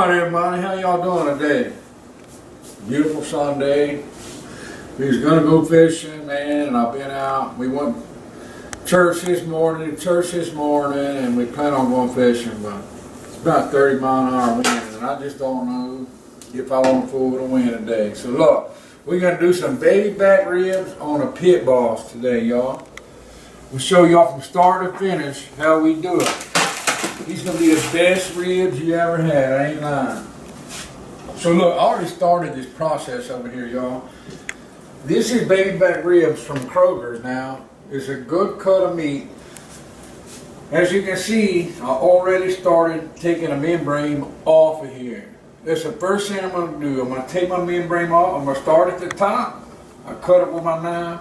Alright everybody, how y'all doing today? Beautiful Sunday. We was gonna go fishing, man, and I've been out. We went to church this morning, and we plan on going fishing, but it's about 30 mile an hour wind, and I just don't know if I want to fool with the wind today. So look, we're gonna do some baby back ribs on a PitBoss today, y'all. We'll show y'all from start to finish how we do it. These gonna be the best ribs you ever had, I ain't lying. So look, I already started this process over here, y'all. This is baby back ribs from Kroger's now. It's a good cut of meat. As you can see, I already started taking the membrane off of here. That's the first thing I'm gonna do. I'm gonna take my membrane off. I'm gonna start at the top. I cut it with my knife,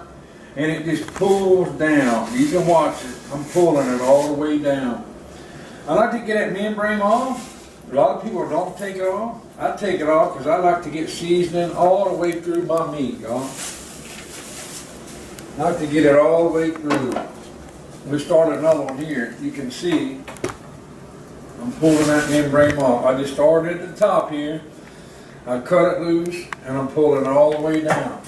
and it just pulls down. You can watch it. I'm pulling it all the way down. I like to get that membrane off. A lot of people don't take it off. I take it off because I like to get seasoning all the way through my meat, y'all. I like to get it all the way through. We start another one here. You can see I'm pulling that membrane off. I just started at the top here. I cut it loose and I'm pulling it all the way down.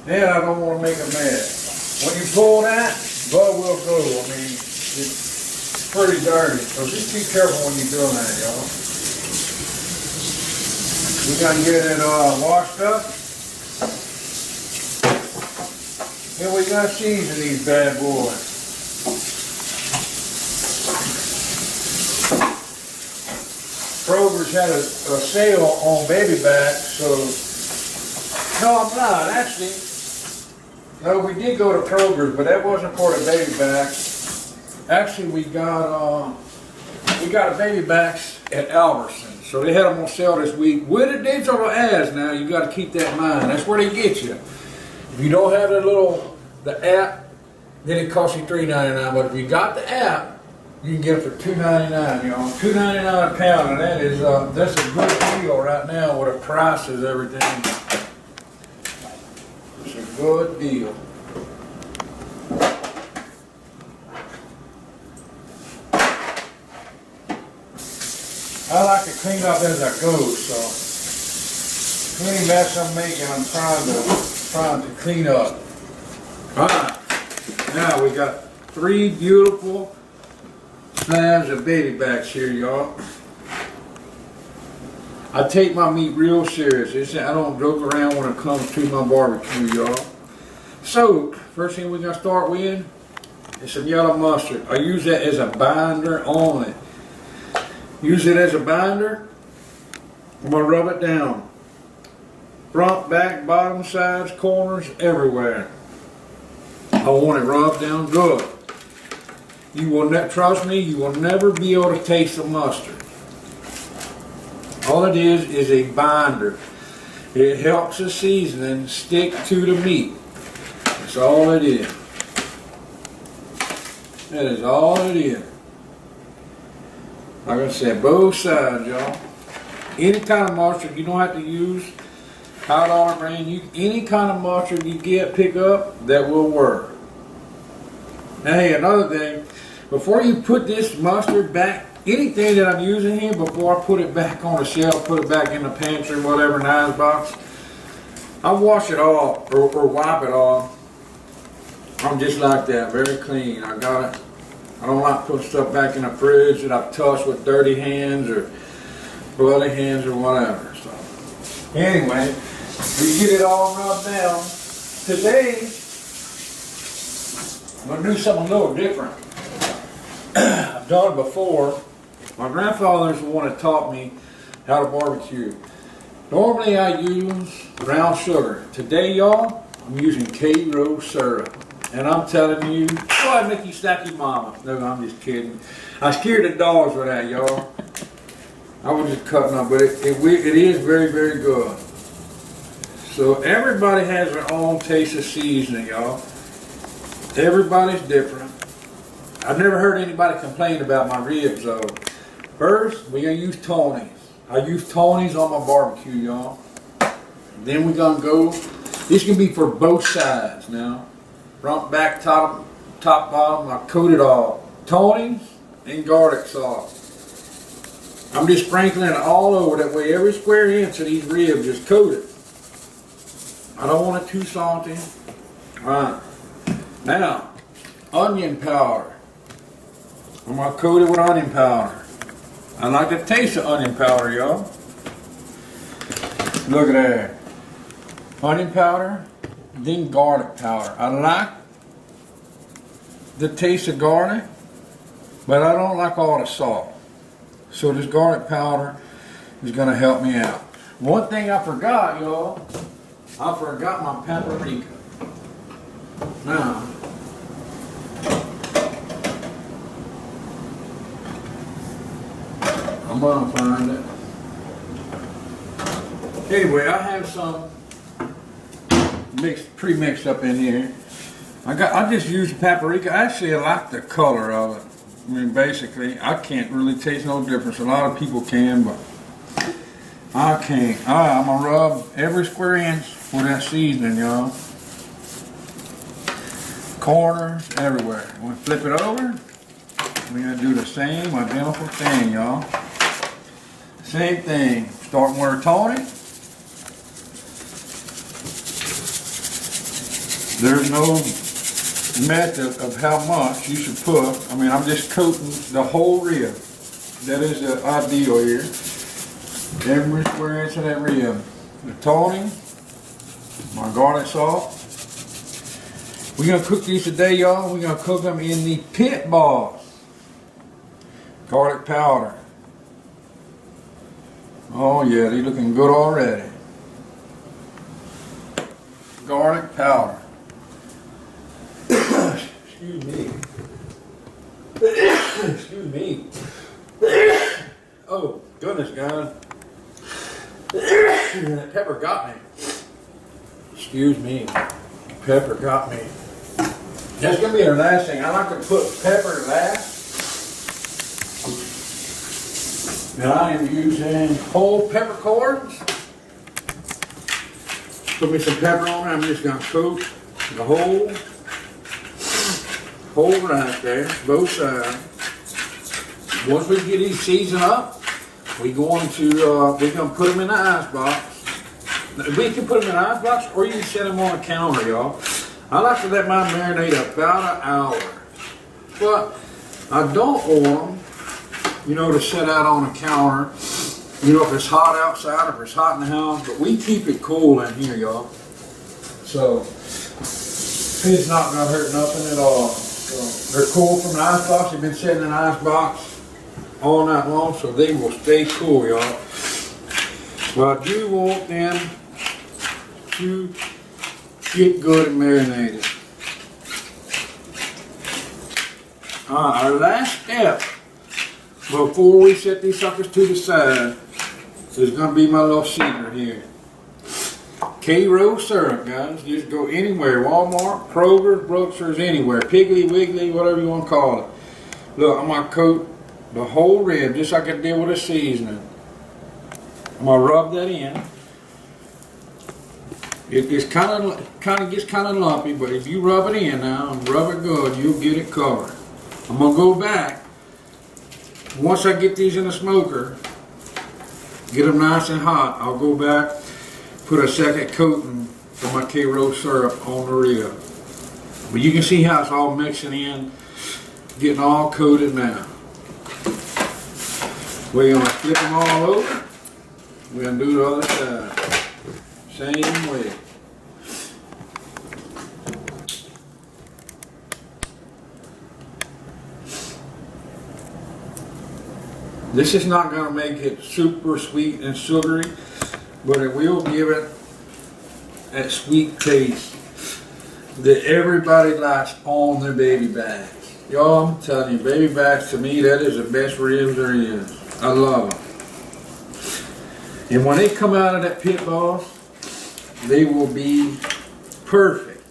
Then I don't want to make a mess. When you pull that, blood will go. I mean, it's pretty dirty, so just be careful when you're doing that, y'all. We gotta get it washed up. Then we gotta season these bad boys. Kroger's had a sale on baby back, so no, I'm not actually. No, we did go to Kroger's, but that wasn't for the baby back. Actually, we got a baby backs at Albertsons, so they had them on sale this week. With the dates on the ads now, you got to keep that in mind. That's where they get you. If you don't have the app, then it costs you $3.99. But if you got the app, you can get it for $2.99. You know, $2.99 a pound, and that's a good deal right now with the prices, everything. It's a good deal. I like to clean up as I go, so any mess I'm making, I'm trying to clean up. Alright, now we got 3 beautiful slabs of baby backs here, y'all. I take my meat real serious. I don't joke around when it comes to my barbecue, y'all. So, first thing we're going to start with is some yellow mustard. I use that as a binder only. Use it as a binder. I'm going to rub it down. Front, back, bottom, sides, corners, everywhere. I want it rubbed down good. You will trust me, you will never be able to taste the mustard. All it is a binder. It helps the seasoning stick to the meat. That's all it is. That is all it is. Like I said, both sides, y'all. Any kind of mustard, you don't have to use hot olive brand. Any kind of mustard you pick up, that will work. Now, hey, another thing, before you put this mustard back, anything that I'm using here, before I put it back on the shelf, put it back in the pantry, whatever, in the ice box, I wash it off or wipe it off. I'm just like that, very clean. I got it. I don't like putting stuff back in the fridge that I've touched with dirty hands or bloody hands or whatever. So, anyway, we get it all rubbed down. Today, I'm going to do something a little different. I've done it before. My grandfather's the one that taught me how to barbecue. Normally I use brown sugar. Today, y'all, I'm using Cajun syrup. And I'm telling you, go ahead and make you slap your mama. No, I'm just kidding. I scared the dogs with that, y'all. I was just cutting up, but it is very, very good. So everybody has their own taste of seasoning, y'all. Everybody's different. I've never heard anybody complain about my ribs, though. First, we're going to use Tony's. I use Tony's on my barbecue, y'all. Then we're going to go, this can be for both sides now. Front, back, top, bottom, I coat it all. Tony's and garlic sauce. I'm just sprinkling it all over. That way every square inch of these ribs is coated. I don't want it too salty. Alright. Now, onion powder. I'm going to coat it with onion powder. I like the taste of onion powder, y'all. Look at that. Onion powder, then garlic powder. I like the taste of garlic, but I don't like all the salt. So this garlic powder is going to help me out. One thing I forgot, y'all, I forgot my paprika. Now, I'm going to find it. Anyway, I have some pre-mixed up in here. I just used paprika. Actually, I like the color of it. I mean, basically, I can't really taste no difference. A lot of people can, but I can't. I'm going to rub every square inch with that seasoning, y'all. Corners, everywhere. We're going to flip it over. We're going to do the same identical thing, y'all. Same thing. Starting with a Tony. There's no method of how much you should put. I mean, I'm just coating the whole rib. That is the ideal here. Every square inch of that rib. The Tony, my garlic salt. We're going to cook these today, y'all. We're going to cook them in the PitBoss. Garlic powder. Oh yeah, they're looking good already. Garlic powder. Excuse me. Excuse me. Oh, goodness, guys. That pepper got me. Excuse me. Pepper got me. That's going to be our last thing. I like to put pepper last. And I am using whole peppercorns. Put me some pepper on it. I'm just going to coat the whole right there, both sides. Once we get these seasoned up, we're going to put them in the ice box. We can put them in the ice box, or you can set them on a counter, y'all. I like to let mine marinate about an hour, but I don't want them, to set out on a counter. If it's hot outside, if it's hot in the house, but we keep it cool in here, y'all. So it's not gonna hurt nothing at all. So they're cool from the ice box. They've been sitting in the ice box all night long, so they will stay cool, y'all. But I do want them to get good and marinated. Alright, our last step before we set these suckers to the side is going to be my little secret here. Cajun syrup, guys. Just go anywhere. Walmart, Kroger, Brooks's, anywhere. Piggly Wiggly, whatever you want to call it. Look, I'm going to coat the whole rib just like I did with the seasoning. I'm going to rub that in. It gets kind of lumpy, but if you rub it in now and rub it good, you'll get it covered. I'm going to go back. Once I get these in the smoker, get them nice and hot, I'll go back, put a second coating of my Cajun syrup on the rib. But you can see how it's all mixing in, getting all coated now. We're going to flip them all over. We're going to do the other side. Same way. This is not going to make it super sweet and sugary, but it will give it that sweet taste that everybody likes on their baby backs. Y'all, I'm telling you, baby backs, to me, that is the best ribs there is. I love them. And when they come out of that PitBoss, they will be perfect.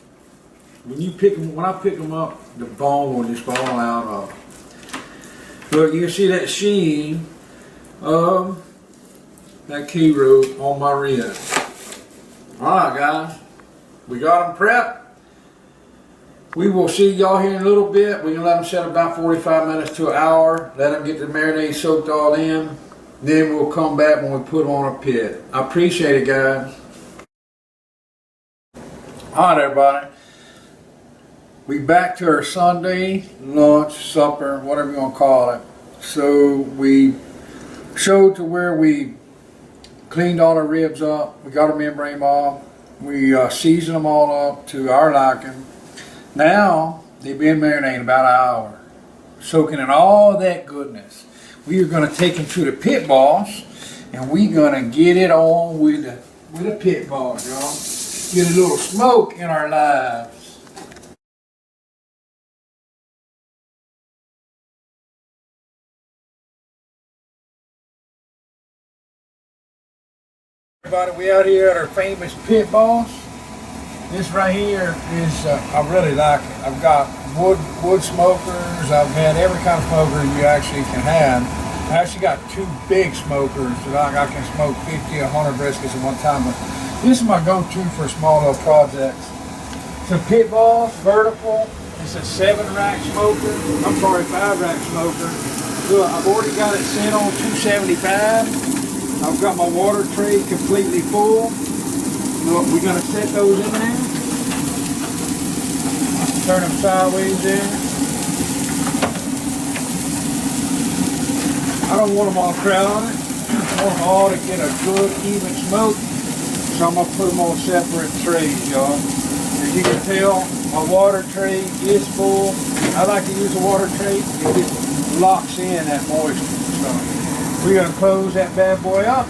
When I pick them up, the bone will just fall out of them. Look, you can see that sheen of that Cajun on my rib. Alright, guys, we got them prepped. We will see y'all here in a little bit. We're going to let them set about 45 minutes to an hour. Let them get the marinade soaked all in. Then we'll come back when we put them on a pit. I appreciate it, guys. All right, everybody. We back to our Sunday lunch, supper, whatever you want to call it. So we showed to where we cleaned all our ribs up. We got our membrane off. We seasoned them all up to our liking. Now they've been marinating about an hour, soaking in all that goodness. We are going to take them to the PitBoss, and we're going to get it on with the PitBoss, y'all. Get a little smoke in our lives. Everybody, we out here at our famous PitBoss. This right here is, I really like it. I've got wood smokers. I've had every kind of smoker you actually can have. I actually got two big smokers that I can smoke 50 or 100 briskets at one time. But this is my go-to for small little projects. It's a PitBoss vertical. It's a 7-rack smoker. I'm sorry, 5-rack smoker. Look, I've already got it set on 275. I've got my water tray completely full. Look, we're going to set those in there. Turn them sideways there. I don't want them all crowded. I want them all to get a good, even smoke. So I'm going to put them on separate trays, y'all. As you can tell, my water tray is full. I like to use a water tray because it locks in that moisture. So we're going to close that bad boy up.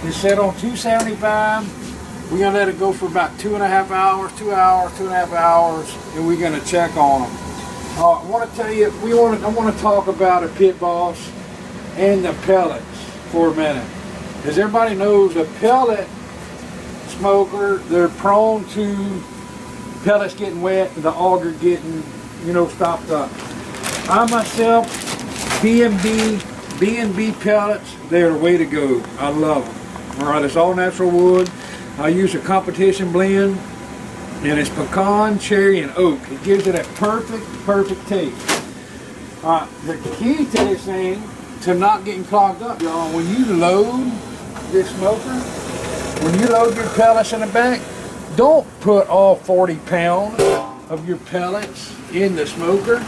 It's set on 275. We're going to let it go for about 2.5 hours, 2 hours, 2.5 hours, and we're going to check on them. I want to tell you, I want to talk about a PitBoss and the pellets for a minute. As everybody knows, a pellet smoker, they're prone to pellets getting wet and the auger getting, stopped up. I myself, B&B pellets, they're the way to go. I love them. All right, it's all natural wood. I use a competition blend, and it's pecan, cherry, and oak. It gives it that perfect taste. The key to this thing, to not getting clogged up, y'all, when you load this smoker, when you load your pellets in the back, don't put all 40 pounds of your pellets in the smoker,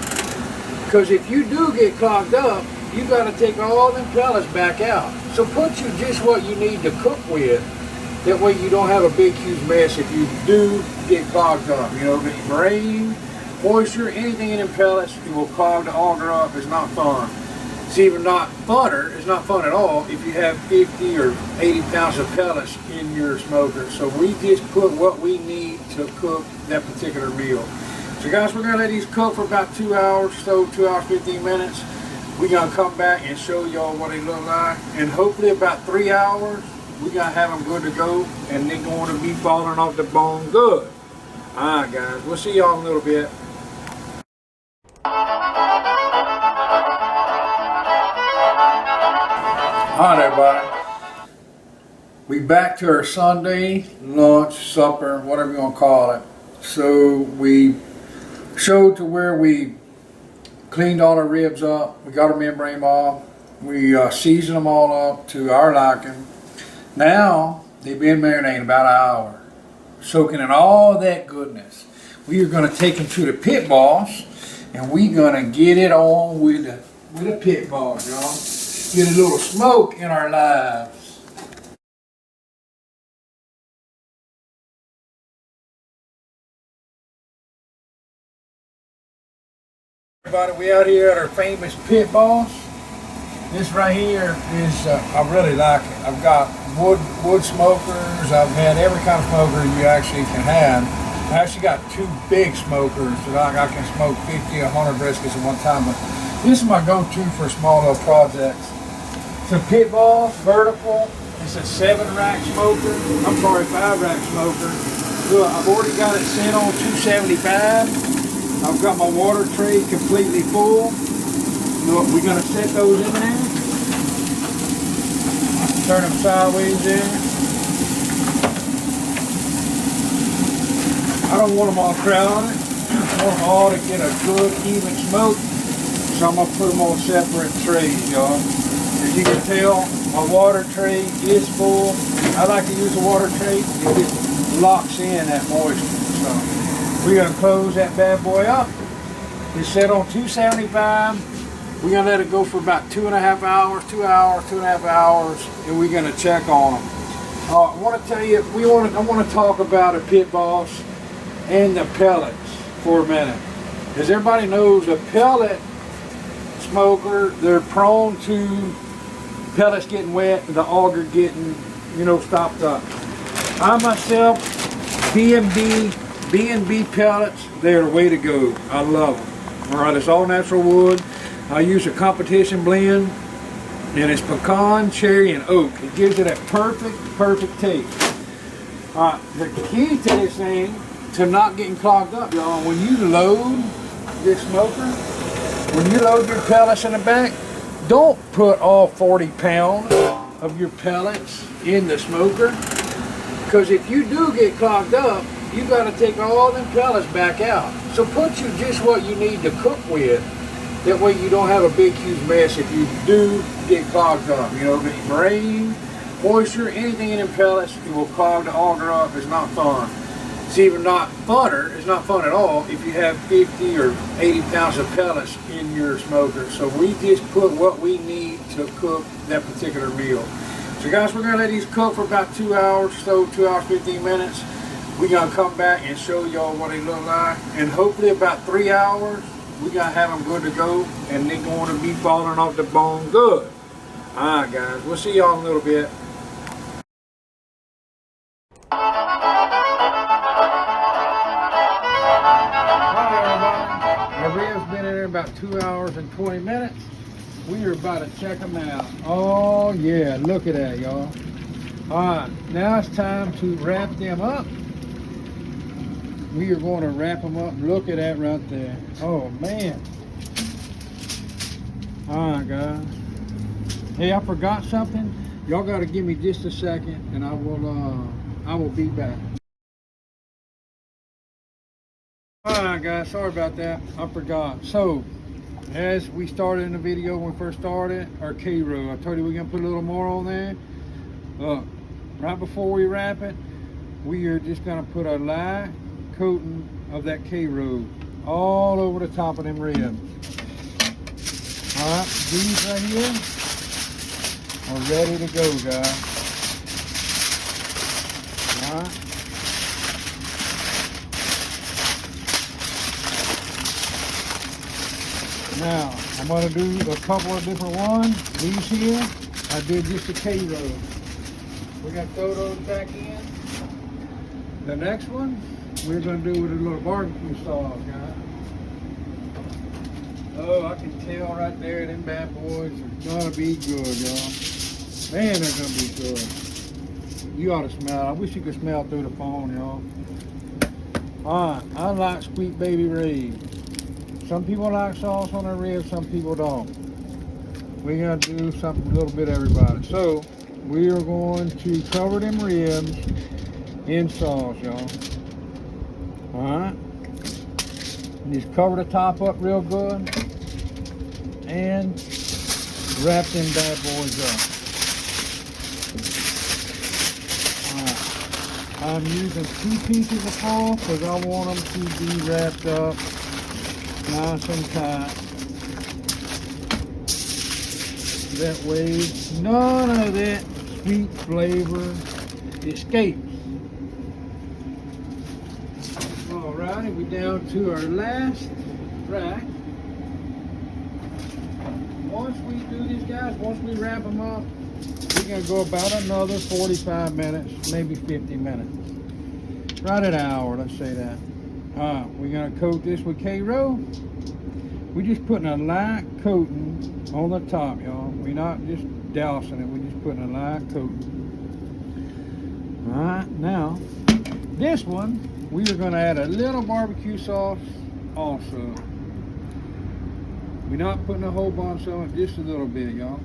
because if you do get clogged up, you got to take all them pellets back out. So put you just what you need to cook with. That way you don't have a big, huge mess if you do get clogged up. The rain, moisture, anything in them pellets, it will clog the auger up. It's not fun. It's even not funner. It's not fun at all if you have 50 or 80 pounds of pellets in your smoker. So we just put what we need to cook that particular meal. So guys, we're going to let these cook for about 2 hours, so 2 hours, 15 minutes. We're going to come back and show y'all what they look like. And hopefully about 3 hours, we're going to have them good to go, and they're going to be falling off the bone good. Alright guys, we'll see y'all in a little bit. Alright everybody, we back to our Sunday lunch, supper, whatever you want to call it. So we showed to where we cleaned all our ribs up. We got our membrane off. We seasoned them all up to our liking. Now they've been marinating about an hour, soaking in all that goodness. We are going to take them to the PitBoss, and we're going to get it on with the PitBoss, y'all. Get a little smoke in our lives. Everybody, we out here at our famous PitBoss. This right here is, I really like it. I've got wood smokers. I've had every kind of smoker you actually can have. I actually got two big smokers that I can smoke 50 or 100 briskets at one time. But this is my go-to for small little projects. It's a PitBoss vertical. It's a 7-rack smoker. I'm sorry, 5-rack smoker. Look, I've already got it set on 275. I've got my water tray completely full. Look, we're going to set those in there. Turn them sideways there. I don't want them all crowded. I want them all to get a good, even smoke. So I'm going to put them on separate trays, y'all. As you can tell, my water tray is full. I like to use the water tray. It just locks in that moisture. So we're gonna close that bad boy up. It's set on 275. We're gonna let it go for about 2.5 hours, 2 hours, 2.5 hours, and we're gonna check on them. I want to tell you, I want to talk about a PitBoss and the pellets for a minute. As everybody knows, a pellet smoker, they're prone to pellets getting wet and the auger getting, stopped up. I myself, B&B pellets, they're the way to go. I love them. All right, it's all natural wood. I use a competition blend, and it's pecan, cherry, and oak. It gives it that perfect taste. The key to this thing, to not getting clogged up, y'all, when you load this smoker, when you load your pellets in the back, don't put all 40 pounds of your pellets in the smoker, because if you do get clogged up, you got to take all them pellets back out. So put you just what you need to cook with. That way you don't have a big huge mess if you do get clogged up. The rain, moisture, anything in them pellets, it will clog the auger up. It's not fun. It's even not funner. It's not fun at all if you have 50 or 80 pounds of pellets in your smoker. So we just put what we need to cook that particular meal. So guys, we're gonna let these cook for about 2 hours, so 2 hours, 15 minutes. We're gonna come back and show y'all what they look like. And hopefully about 3 hours, we gotta have them good to go, and they're going to be falling off the bone good. All right, guys, we'll see y'all in a little bit. Hi, everybody. Our ribs been in there about 2 hours and 20 minutes. We are about to check them out. Oh yeah, look at that, y'all. All right, now it's time to wrap them up. We are going to wrap them up. Look at that right there. Oh man. All right, guys. Hey, I forgot something. Y'all got to give me just a second, and I will be back. All right, guys. Sorry about that. I forgot. So, as we started in the video when we first started, our K-row. I told you we're gonna put a little more on there. Look, right before we wrap it, we are just gonna put a light coating of that K-row all over the top of them ribs. All right, these right here are ready to go, guys. All right. Now, I'm going to do a couple of different ones. These here, I did just a K-row. We're going to throw those back in. The next one, we're going to do with a little barbecue sauce, guys. Oh, I can tell right there, them bad boys are going to be good, y'all. Man, they're going to be good. You ought to smell it. I wish you could smell through the phone, y'all. All right, I like Sweet Baby Ray's. Some people like sauce on their ribs, some people don't. We're going to do something a little bit everybody. So, we are going to cover them ribs in sauce, y'all. Alright. Just cover the top up real good. And wrap them bad boys up. Alright. I'm using 2 pieces of foil because I want them to be wrapped up nice and tight. That way none of that sweet flavor escapes. Alrighty, we're down to our last rack. Once we do this, guys, once we wrap them up, we're going to go about another 45 minutes, maybe 50 minutes. Right at an hour, let's say that. Alright, we're going to coat this with K-row. We're just putting a light coating on the top, y'all. We're not just dousing it, we're just putting a light coating. Alright, now, this one, we are going to add a little barbecue sauce also. We're not putting a whole bunch of it, just a little bit, y'all.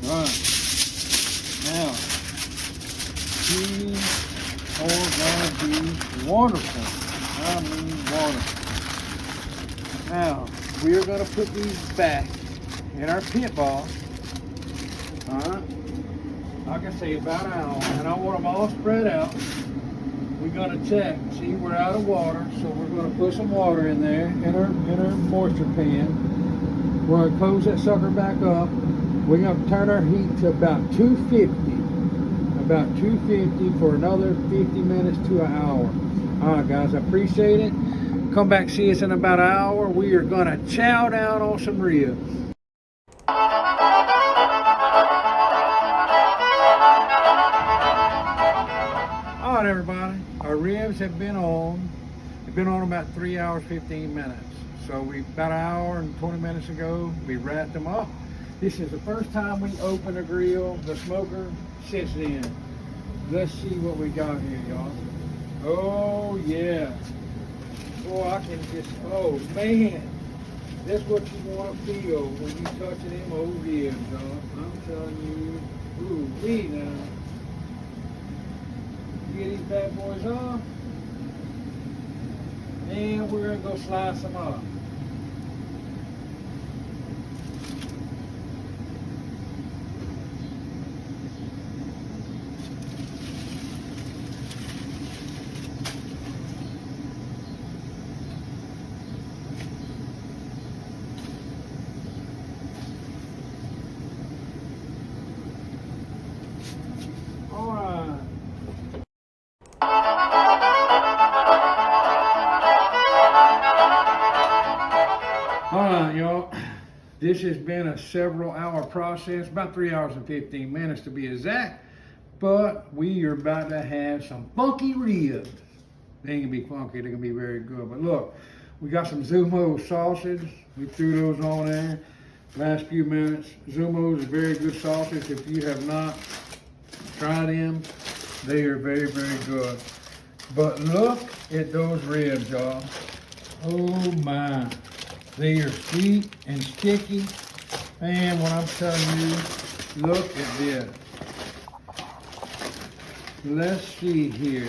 Alright, now, these are going to be wonderful. I mean wonderful. Now, we are going to put these back in our PitBoss. Alright? Like I say, about an hour. And I want them all spread out. We're gonna check. See, we're out of water, so we're gonna put some water in there in our moisture pan. We're gonna close that sucker back up. We're gonna turn our heat to about 250. About 250 for another 50 minutes to an hour. Alright guys, I appreciate it. Come back see us in about an hour. We are gonna chow down on some ribs. Alright everybody, our ribs have been on. They've been on about 3 hours, 15 minutes. So about an hour and 20 minutes ago, we wrapped them up. This is the first time we open the grill, the smoker, since then. Let's see what we got here, y'all. Oh yeah. Oh, I can just, oh man. That's what you want to feel when you touching them old ribs, y'all. I'm telling you, ooh, wee now. Get these bad boys off. And we're gonna go slice them up. Alright y'all, this has been a several hour process, about 3 hours and 15 minutes to be exact, but we are about to have some funky ribs. They ain't gonna be funky, they're gonna be very good. But look, we got some Zumo sausage, we threw those on there last few minutes. Zumo is a very good sausage. If you have not tried them, they are very, very good. But look at those ribs, y'all. Oh my. They are sweet and sticky. Man, what I'm telling you, look at this. Let's see here.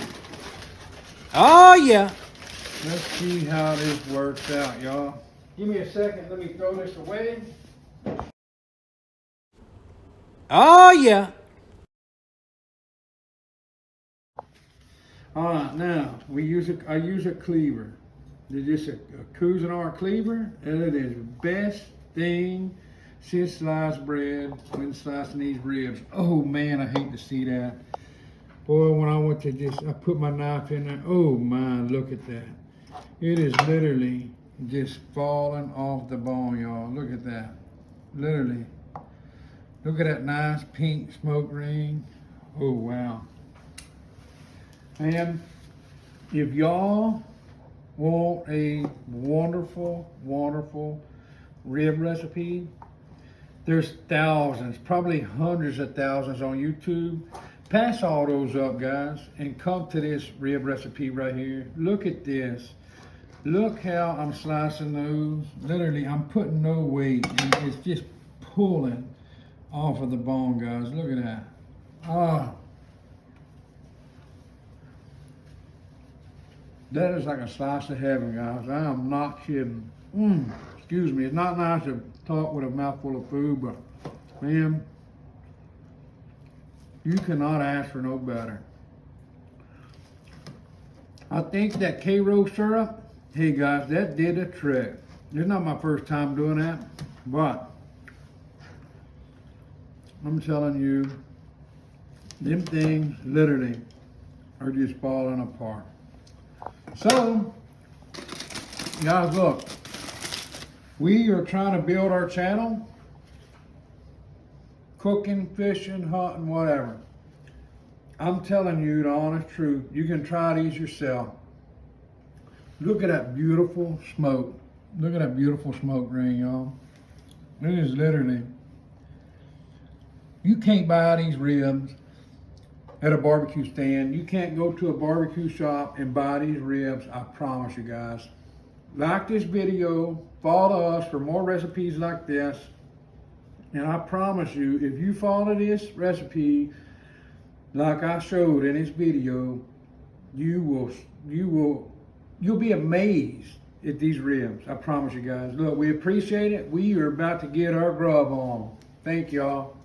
Oh yeah. Let's see how this works out, y'all. Give me a second, let me throw this away. Oh yeah. All right, now I use a cleaver. It's just a Cuisinart cleaver, and it is the best thing since sliced bread when slicing these ribs. Oh man, I hate to see that. Boy, when I went to I put my knife in there, oh my, look at that. It is literally just falling off the bone, y'all. Look at that, literally. Look at that nice pink smoke ring. Oh wow. And if y'all want a wonderful, wonderful rib recipe, there's thousands, probably hundreds of thousands on YouTube. Pass all those up, guys, and come to this rib recipe right here. Look at this. Look how I'm slicing those. Literally, I'm putting no weight, and it's just pulling off of the bone, guys. Look at that. Ah. That is like a slice of heaven, guys. I am not kidding. Excuse me. It's not nice to talk with a mouthful of food, but man, you cannot ask for no better. I think that K-Row syrup, hey guys, that did the trick. It's not my first time doing that, but I'm telling you, them things literally are just falling apart. So, guys, look, we are trying to build our channel, cooking, fishing, hunting, whatever. I'm telling you the honest truth, you can try these yourself. Look at that beautiful smoke. Look at that beautiful smoke ring, y'all. It is literally, you can't buy these ribs at a barbecue stand. You can't go to a barbecue shop and buy these ribs, I promise you guys. Like this video, follow us for more recipes like this, and I promise you, if you follow this recipe like I showed in this video, you'll be amazed at these ribs. I promise you guys. Look, we appreciate it. We are about to get our grub on. Thank y'all.